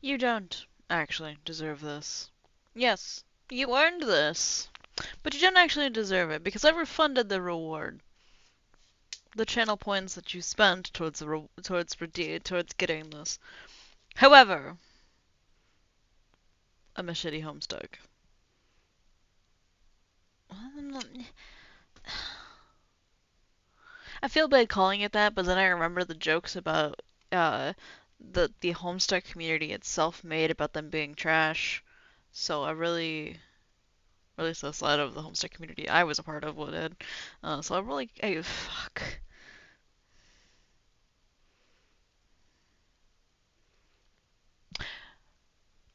You don't actually deserve this. Yes, you earned this, but you don't actually deserve it because I refunded the reward, the channel points that you spent towards towards getting this. However, I'm a shitty homestuck. I feel bad calling it that, but then I remember the jokes about uh the Homestuck community itself made about them being trash. So I really so sad of the Homestuck community I was a part of what did. So fuck.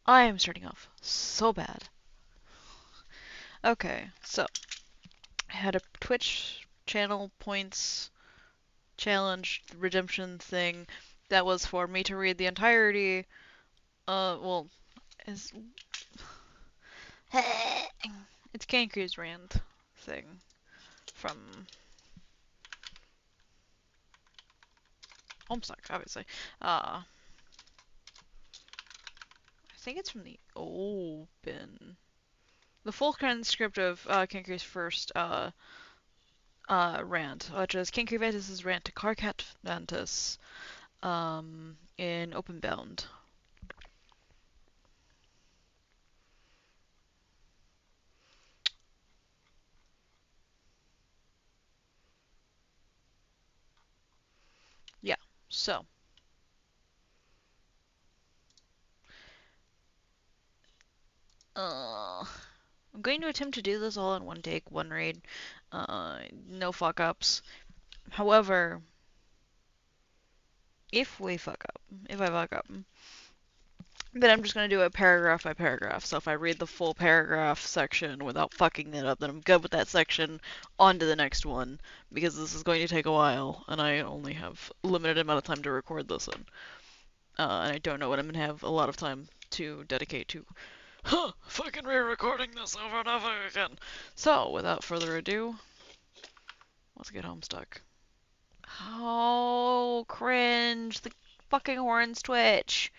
I am starting off so bad. Okay, so I had a Twitch channel points challenge redemption thing that was for me to read the entirety. Well, is it's Kankri's Rant thing from Homestuck, obviously. I think it's from the open. The full transcript of Kankri's first rant, which is Kankri Ventus's rant to Carcat Ventus in Openbound. Yeah, so I'm going to attempt to do this all in one take, one read, no fuck ups. However, if I fuck up, then I'm just going to do it paragraph by paragraph. So if I read the full paragraph section without fucking it up, then I'm good with that section. On to the next one, because this is going to take a while, and I only have a limited amount of time to record this in. And I don't know when I'm going to have a lot of time to dedicate to fucking re-recording this over and over again. So, without further ado, let's get Homestuck. Oh, cringe. The fucking horns twitch.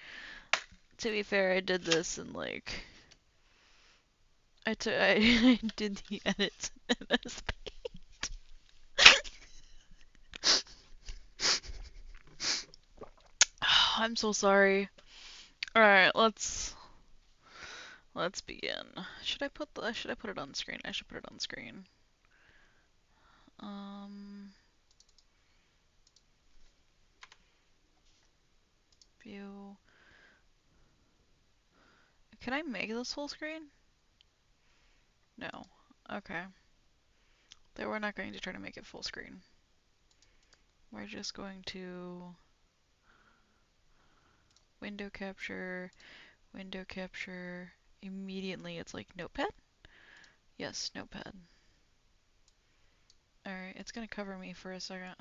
To be fair, I did this in like I did the edits in MS Paint. I'm so sorry. All right, let's begin. Should I put it on screen? I should put it on screen. Um, view. Can I make this full screen? No. Okay. Then we're not going to try to make it full screen. We're just going to window capture, window capture. Immediately it's like notepad? Yes, notepad. Alright, it's gonna cover me for a second.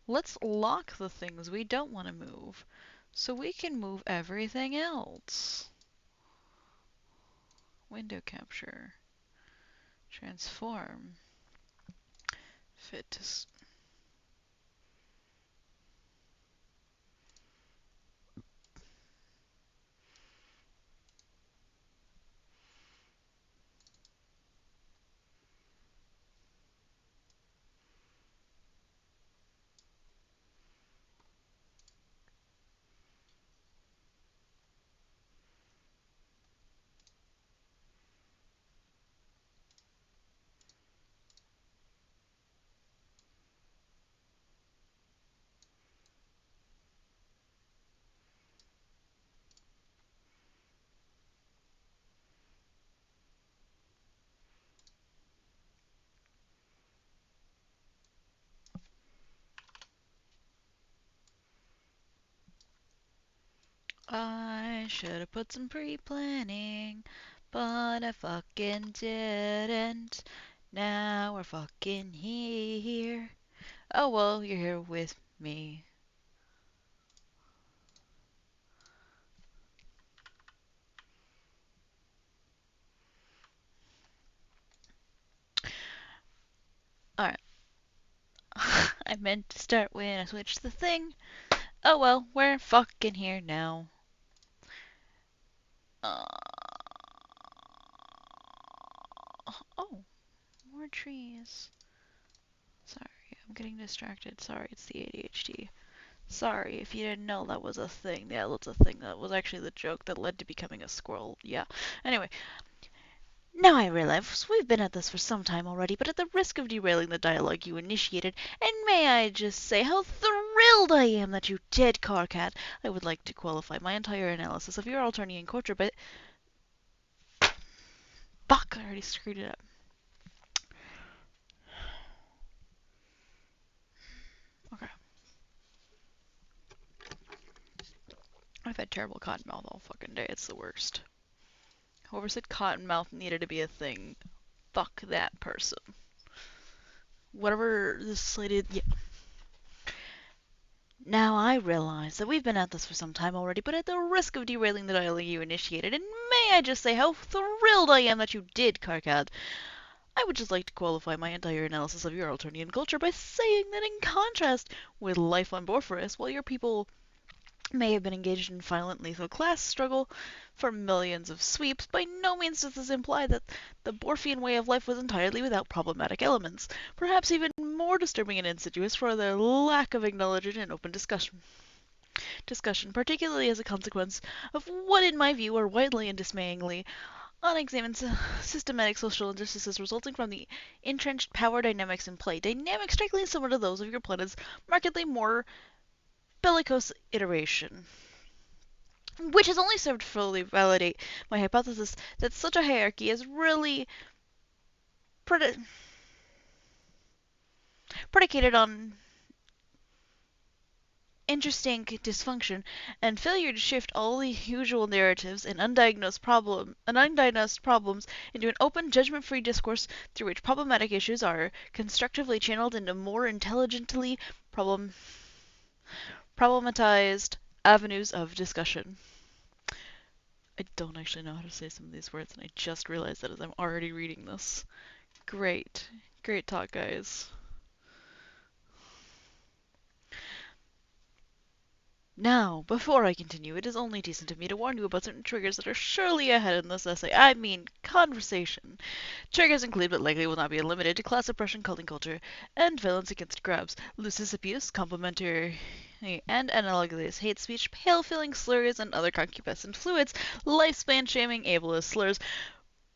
Let's lock the things we don't want to move so we can move everything else. Window capture. Transform. Fit to I should have put some pre-planning, but I fucking didn't. Now we're fucking here. Oh well, you're here with me. Alright. I meant to start when I switched the thing. Oh well, we're fucking here now. Uh, oh, more trees. Sorry, I'm getting distracted. Sorry, it's the ADHD. Sorry, if you didn't know that was a thing. Yeah, that's a thing. That was actually the joke that led to becoming a squirrel. Yeah. Anyway, now I realize we've been at this for some time already, but at the risk of derailing the dialogue you initiated, and may I just say how thrilled I am that you did, Carcat, I would like to qualify my entire analysis of your Alternian culture, but... Fuck, I already screwed it up. Okay. I've had terrible cottonmouth all fucking day. It's the worst. Whoever said cottonmouth needed to be a thing, fuck that person. Whatever this slated... Yeah. Now I realize that we've been at this for some time already, but at the risk of derailing the dialogue you initiated, and may I just say how thrilled I am that you did, Karkad, I would just like to qualify my entire analysis of your Alternian culture by saying that in contrast with life on Borphorus, while your people may have been engaged in violent lethal class struggle for millions of sweeps, by no means does this imply that the Borphian way of life was entirely without problematic elements, perhaps even more disturbing and insidious for their lack of acknowledgement and open discussion, particularly as a consequence of what in my view are widely and dismayingly unexamined systematic social injustices resulting from the entrenched power dynamics in play, dynamics strikingly similar to those of your planet's markedly more bellicose iteration, which has only served to fully validate my hypothesis that such a hierarchy is really predicated on interesting dysfunction and failure to shift all the usual narratives and undiagnosed problems into an open, judgment-free discourse through which problematic issues are constructively channeled into more intelligently problematized avenues of discussion. I don't actually know how to say some of these words, and I just realized that as I'm already reading this. Great. Great talk, guys. Now, before I continue, it is only decent of me to warn you about certain triggers that are surely ahead in this essay. I mean, conversation. Triggers include, but likely will not be limited to, class oppression, culting culture, and violence against grubs, lusus abuse, complimentary and analogous hate speech, pale-filling slurs, and other concupiscent fluids, lifespan shaming, ableist slurs,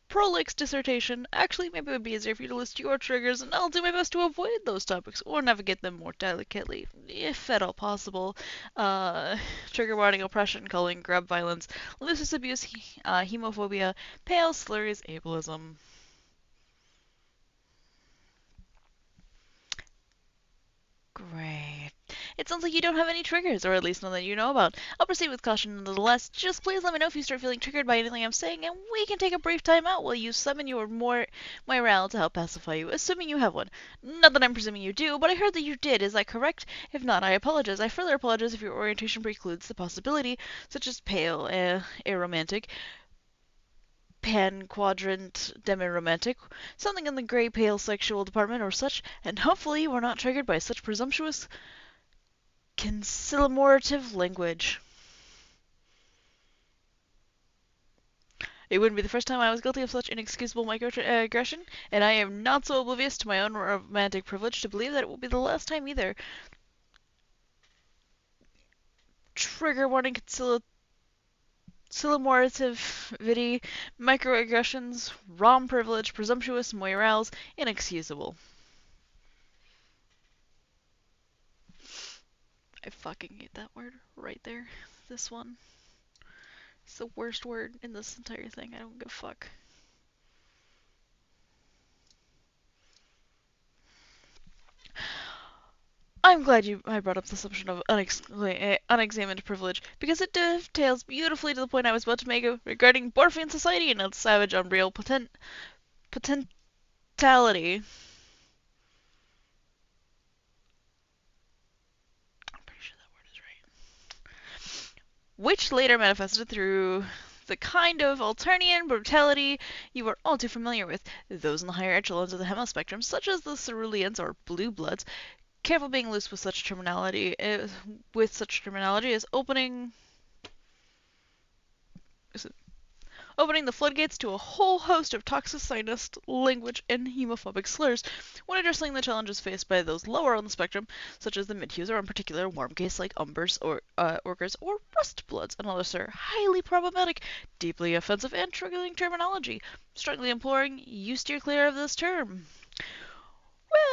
prolix dissertation. Actually, maybe it would be easier for you to list your triggers, and I'll do my best to avoid those topics or navigate them more delicately, if at all possible. Trigger warning: oppression, culling, grub violence, lusus abuse, hemophobia, pale slurs, ableism. Great. It sounds like you don't have any triggers, or at least none that you know about. I'll proceed with caution nonetheless. Just please let me know if you start feeling triggered by anything I'm saying, and we can take a brief time out while you summon your morale to help pacify you, assuming you have one. Not that I'm presuming you do, but I heard that you did. Is that correct? If not, I apologize. I further apologize if your orientation precludes the possibility, such as pale, aromantic, pan-quadrant demi-romantic, something in the grey-pale sexual department or such, and hopefully you are not triggered by such presumptuous conciliative language. It wouldn't be the first time I was guilty of such inexcusable microaggression, and I am not so oblivious to my own romantic privilege to believe that it will be the last time either. Trigger warning: conciliativity, microaggressions, rom privilege, presumptuous morals, inexcusable. I fucking hate that word right there. This one. It's the worst word in this entire thing. I don't give a fuck. I'm glad I brought up the subject of unexamined privilege, because it dovetails beautifully to the point I was about to make regarding Borphian society and its savage, unreal potentiality. I'm pretty sure that word is right. Which later manifested through the kind of Alternian brutality you are all too familiar with. Those in the higher echelons of the hemo spectrum, such as the ceruleans or blue bloods, careful being loose with such terminology. Is opening the floodgates to a whole host of toxicist language and homophobic slurs when addressing the challenges faced by those lower on the spectrum, such as the midhues, or in particular warm gaze like umbers or orcas or rustbloods, and other highly problematic, deeply offensive, and triggering terminology. Strongly imploring you steer clear of this term.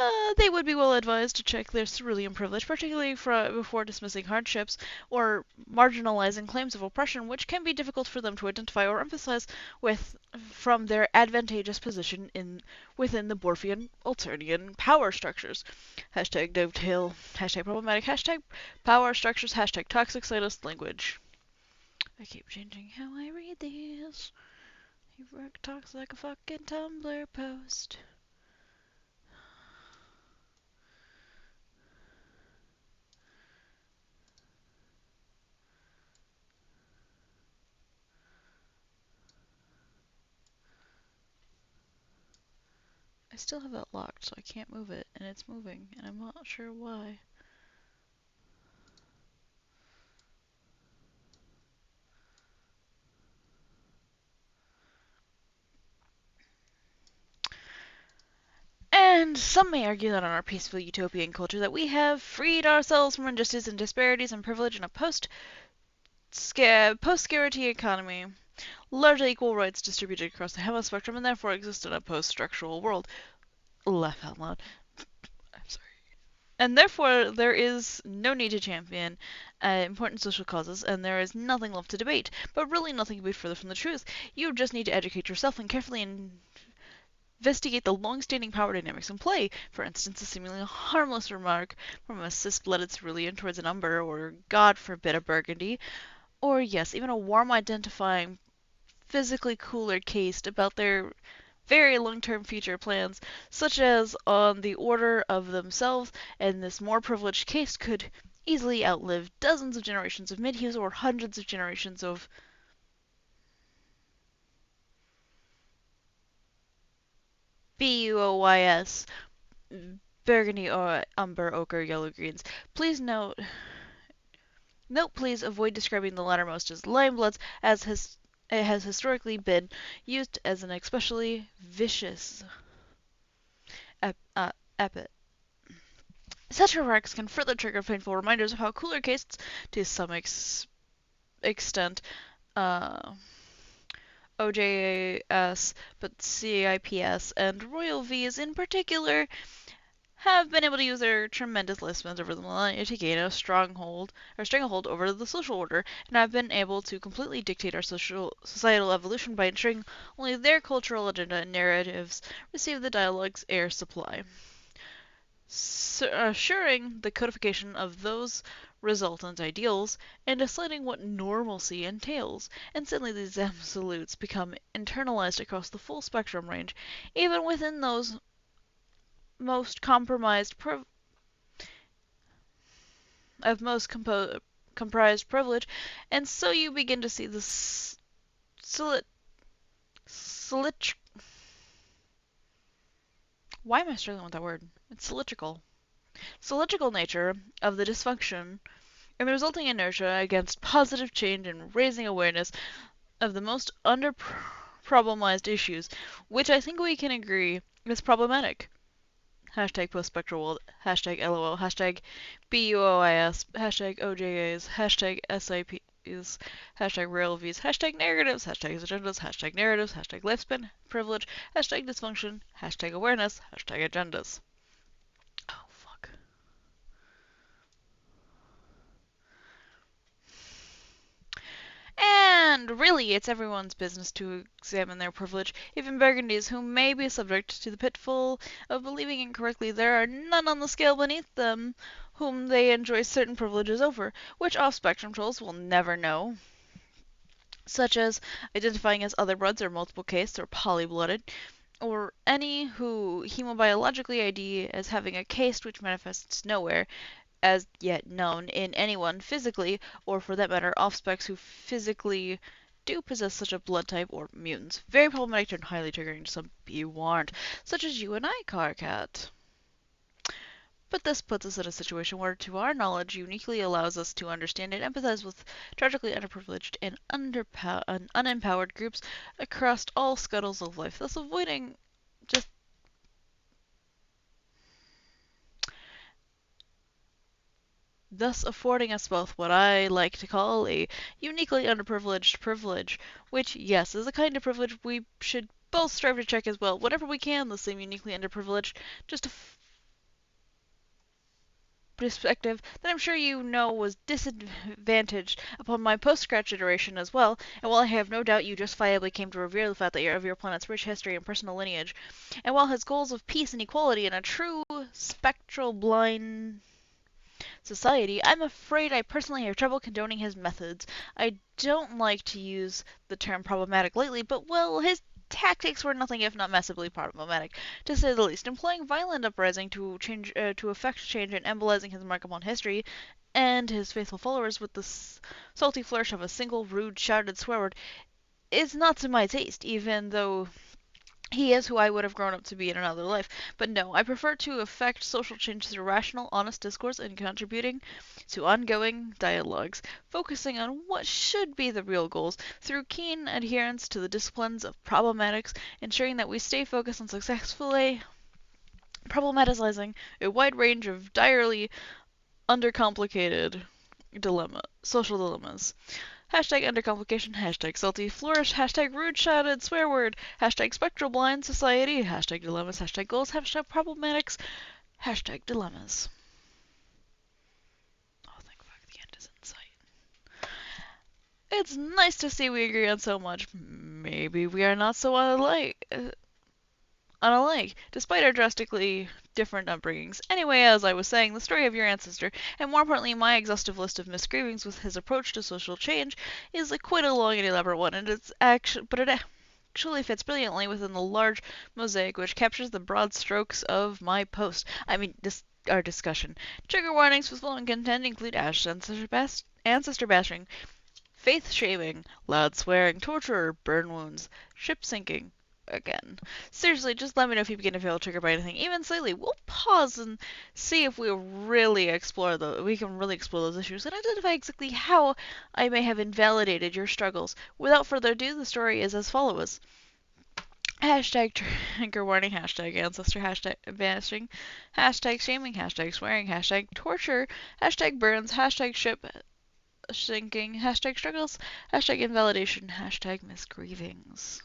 Well, they would be well advised to check their cerulean privilege, particularly before dismissing hardships or marginalizing claims of oppression, which can be difficult for them to identify or emphasize with from their advantageous position within the Borfian Alternian power structures. Hashtag dovetail, hashtag problematic, hashtag power structures, hashtag toxic scientist language. I keep changing how I read these. Your work talks like a fucking Tumblr post. I still have that locked, so I can't move it, and it's moving, and I'm not sure why. And some may argue that in our peaceful utopian culture that we have freed ourselves from injustice and disparities and privilege in a post-scarcity economy, largely equal rights distributed across the hemo spectrum, and therefore exist in a post-structural world. Laugh out loud. I'm sorry. And therefore, there is no need to champion important social causes, and there is nothing left to debate. But really nothing could be further from the truth. You just need to educate yourself and carefully investigate the long-standing power dynamics in play. For instance, a seemingly harmless remark from a cis-blooded cerulean towards an umber, or God forbid a burgundy, or yes, even a warm identifying physically cooler caste about their very long-term future plans, such as on the order of themselves, and this more privileged caste could easily outlive dozens of generations of midhues or hundreds of generations of BUOYS, burgundy or umber, ochre, yellow, greens. Please note please avoid describing the lattermost as limebloods, as it has historically been used as an especially vicious epithet. Such remarks can further trigger painful reminders of how cooler castes, to some extent, OJS, but CIPS and Royal V's in particular, have been able to use their tremendous lifespans over the millennia to gain a stranglehold over the social order, and have been able to completely dictate our societal evolution by ensuring only their cultural agenda and narratives receive the dialogue's air supply, assuring the codification of those resultant ideals and deciding what normalcy entails. And suddenly these absolutes become internalized across the full spectrum range, even within those most comprised privilege, and so you begin to see the why am I struggling with that word? It's cylindrical nature of the dysfunction and the resulting inertia against positive change and raising awareness of the most under-problematized issues, which I think we can agree is problematic. Hashtag post-spectral world, hashtag LOL, hashtag BUOIS, hashtag OJAs, hashtag SIPs, hashtag RailVs, hashtag narratives, hashtag agendas, hashtag narratives, hashtag lifespan, privilege, hashtag dysfunction, hashtag awareness, hashtag agendas. Oh, fuck. And really, it's everyone's business to examine their privilege. Even Burgundies, who may be subject to the pitfall of believing incorrectly there are none on the scale beneath them whom they enjoy certain privileges over, which off-spectrum trolls will never know, such as identifying as other bloods or multiple castes or polyblooded, or any who hemobiologically ID as having a caste which manifests nowhere as yet known in anyone physically, or for that matter, off-specs who physically do possess such a blood type, or mutants. Very problematic and highly triggering to some, be warned, such as you and I, Carcat. But this puts us in a situation where, to our knowledge, uniquely allows us to understand and empathize with tragically underprivileged and unempowered groups across all scuttles of life, thus avoiding just thus affording us both what I like to call a uniquely underprivileged privilege, which, yes, is a kind of privilege we should both strive to check as well, whenever we can, the same uniquely underprivileged, just a perspective that I'm sure you know was disadvantaged upon my post-scratch generation as well, and while I have no doubt you justifiably came to revere the fact that of your planet's rich history and personal lineage, and while his goals of peace and equality and a true spectral blind society, I'm afraid I personally have trouble condoning his methods. I don't like to use the term problematic lately, but well, his tactics were nothing if not massively problematic, to say the least. Employing violent uprising to effect change and embolizing his mark upon history and his faithful followers with the salty flourish of a single rude shouted swear word is not to my taste, even though he is who I would have grown up to be in another life. But no, I prefer to effect social change through rational, honest discourse and contributing to ongoing dialogues, focusing on what should be the real goals through keen adherence to the disciplines of problematics, ensuring that we stay focused on successfully problematizing a wide range of direly undercomplicated social dilemmas. Hashtag undercomplication, hashtag salty flourish, hashtag rude shouted swear word, hashtag spectral blind society, hashtag dilemmas, hashtag goals, hashtag problematics, hashtag dilemmas. Oh, thank fuck, the end is in sight. It's nice to see we agree on so much. Maybe we are not so unalike, despite our drastically different upbringings. Anyway, as I was saying, the story of your ancestor, and more importantly my exhaustive list of misgivings with his approach to social change, is quite a long and elaborate one, and it actually fits brilliantly within the large mosaic which captures the broad strokes of my post. Our discussion. Trigger warnings with following content include ancestor bashing, faith shaming, loud swearing, torture, burn wounds, ship sinking. Again. Seriously, just let me know if you begin to feel triggered by anything, even slightly. We'll pause and see if we can really explore those issues and identify exactly how I may have invalidated your struggles. Without further ado, the story is as follows. Hashtag trigger warning, hashtag ancestor, hashtag bashing, hashtag shaming, hashtag swearing, hashtag torture, hashtag burns, hashtag ship sinking, hashtag struggles, hashtag invalidation, hashtag misgrievings.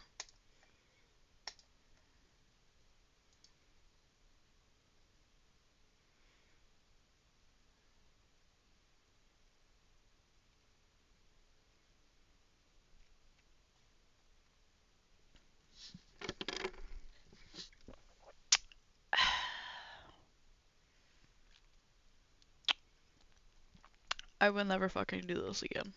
I will never fucking do this again.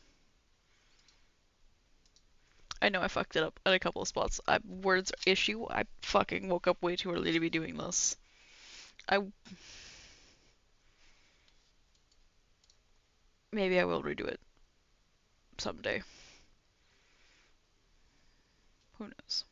I know I fucked it up at a couple of spots. Words issue. I fucking woke up way too early to be doing this. Maybe I will redo it someday. Who knows?